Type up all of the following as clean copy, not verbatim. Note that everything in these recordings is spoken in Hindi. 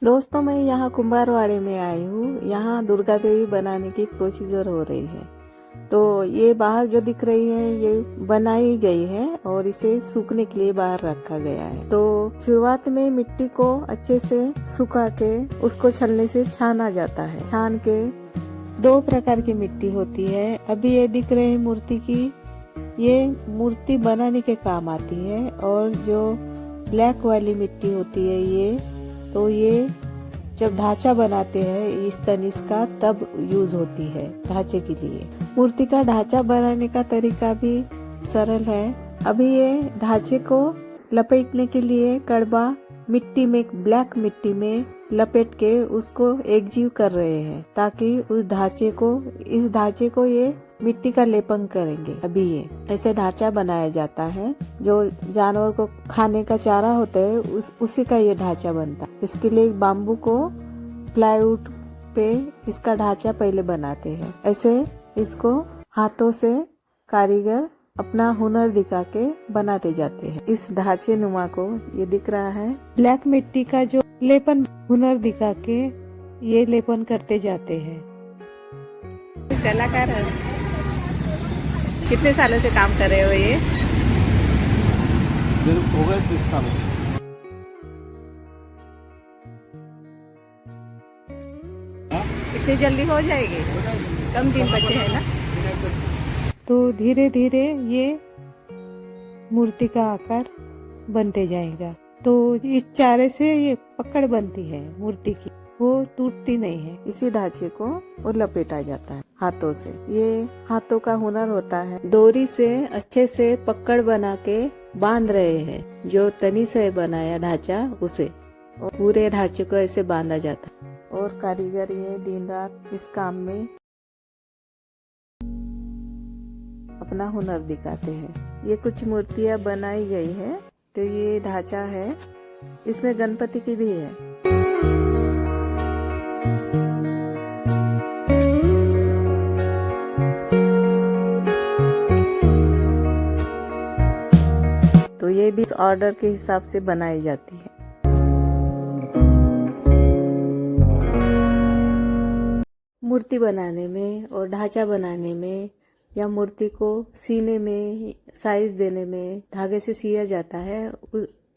दोस्तों, मैं यहाँ कुंभारवाड़े में आई हूँ। यहाँ दुर्गा देवी बनाने की प्रोसीजर हो रही है। तो ये बाहर जो दिख रही है ये बनाई गई है और इसे सूखने के लिए बाहर रखा गया है। तो शुरुआत में मिट्टी को अच्छे से सुखा के उसको छलने से छाना जाता है। छान के दो प्रकार की मिट्टी होती है। अभी ये दिख रही है मूर्ति की, ये मूर्ति बनाने के काम आती है। और जो ब्लैक वाली मिट्टी होती है ये जब ढांचा बनाते हैं इस तनिष का तब यूज होती है ढांचे के लिए। मूर्ति का ढांचा बनाने का तरीका भी सरल है। अभी ये ढांचे को लपेटने के लिए कड़वा मिट्टी में, ब्लैक मिट्टी में लपेट के उसको एकजीव कर रहे हैं ताकि इस ढांचे को ये मिट्टी का लेपन करेंगे। अभी ये ऐसे ढांचा बनाया जाता है। जो जानवर को खाने का चारा होता है उसी का ये ढांचा बनता है। इसके लिए बाम्बू को प्लाईवुड पे इसका ढांचा पहले बनाते हैं। ऐसे इसको हाथों से कारीगर अपना हुनर दिखा के बनाते जाते हैं। इस ढांचे नुमा को ये दिख रहा है ब्लैक मिट्टी का जो लेपन हुनर दिखा के ये लेपन करते जाते हैं। कलाकार कितने सालों से काम कर रहे हो ये? हो गए 30 साल। इतनी जल्दी हो जाएगी? कम दिन बचे हैं ना। तो धीरे धीरे ये मूर्ति का आकार बनते जाएगा। तो इस चारे से ये पकड़ बनती है मूर्ति की, वो टूटती नहीं है। इसी ढांचे को वो लपेटा जाता है हाथों से। ये हाथों का हुनर होता है। डोरी से अच्छे से पकड़ बना के बांध रहे हैं। जो तनी से बनाया ढांचा उसे, और पूरे ढांचे को ऐसे बांधा जाता है। और कारीगर ये दिन रात इस काम में अपना हुनर दिखाते हैं। ये कुछ मूर्तियां बनाई गई है। तो ये ढांचा है, इसमें गणपति की भी है। तो ये भी ऑर्डर के हिसाब से बनाई जाती है। मूर्ति बनाने में और ढांचा बनाने में या मूर्ति को सीने में, साइज देने में धागे से सिया जाता है,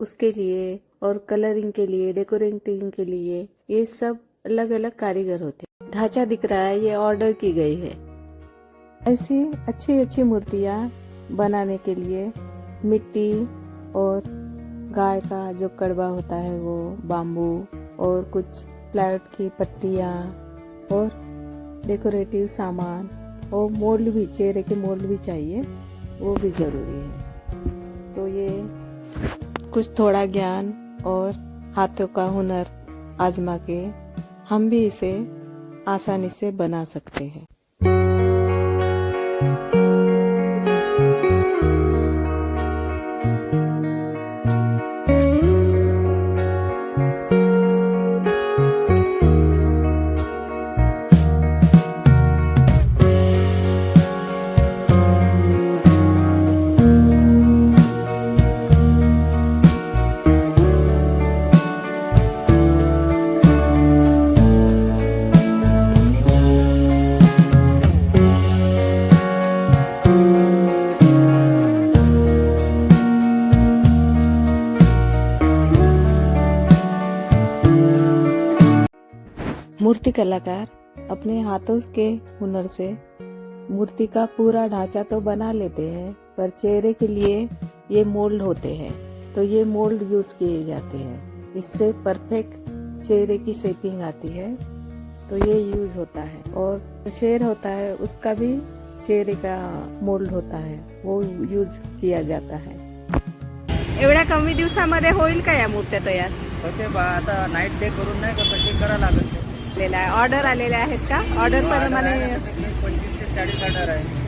उसके लिए और कलरिंग के लिए, डेकोरेटिंग के लिए ये सब अलग अलग कारीगर होते हैं। ढांचा दिख रहा है, ये ऑर्डर की गई है। ऐसी अच्छी अच्छी मूर्तियाँ बनाने के लिए मिट्टी और गाय का जो कड़वा होता है वो, बाम्बू और कुछ प्लाईवुड की पट्टियाँ और डेकोरेटिव सामान और मोल्ड भी, चेहरे के मोल्ड भी चाहिए, वो भी जरूरी है। तो ये कुछ थोड़ा ज्ञान और हाथों का हुनर आजमा के हम भी इसे आसानी से बना सकते हैं। मूर्ति कलाकार अपने हाथों के हुनर से मूर्ति का पूरा ढांचा तो बना लेते हैं, पर चेहरे के लिए ये मोल्ड होते हैं। तो ये मोल्ड यूज किए जाते हैं। इससे परफेक्ट चेहरे की शेपिंग आती है। तो ये यूज होता है। और शेर होता है उसका भी चेहरे का मोल्ड होता है, वो यूज किया जाता है। एवढ्या कमी दिवसामध्ये होईल का या मूर्त्या तयार? आता नाईट डे करून नाही का तशी करा लागत. ऑर्डर आलेले आहेत का? ऑर्डर प्रमाणे 25 ते 40 ऑर्डर आहे.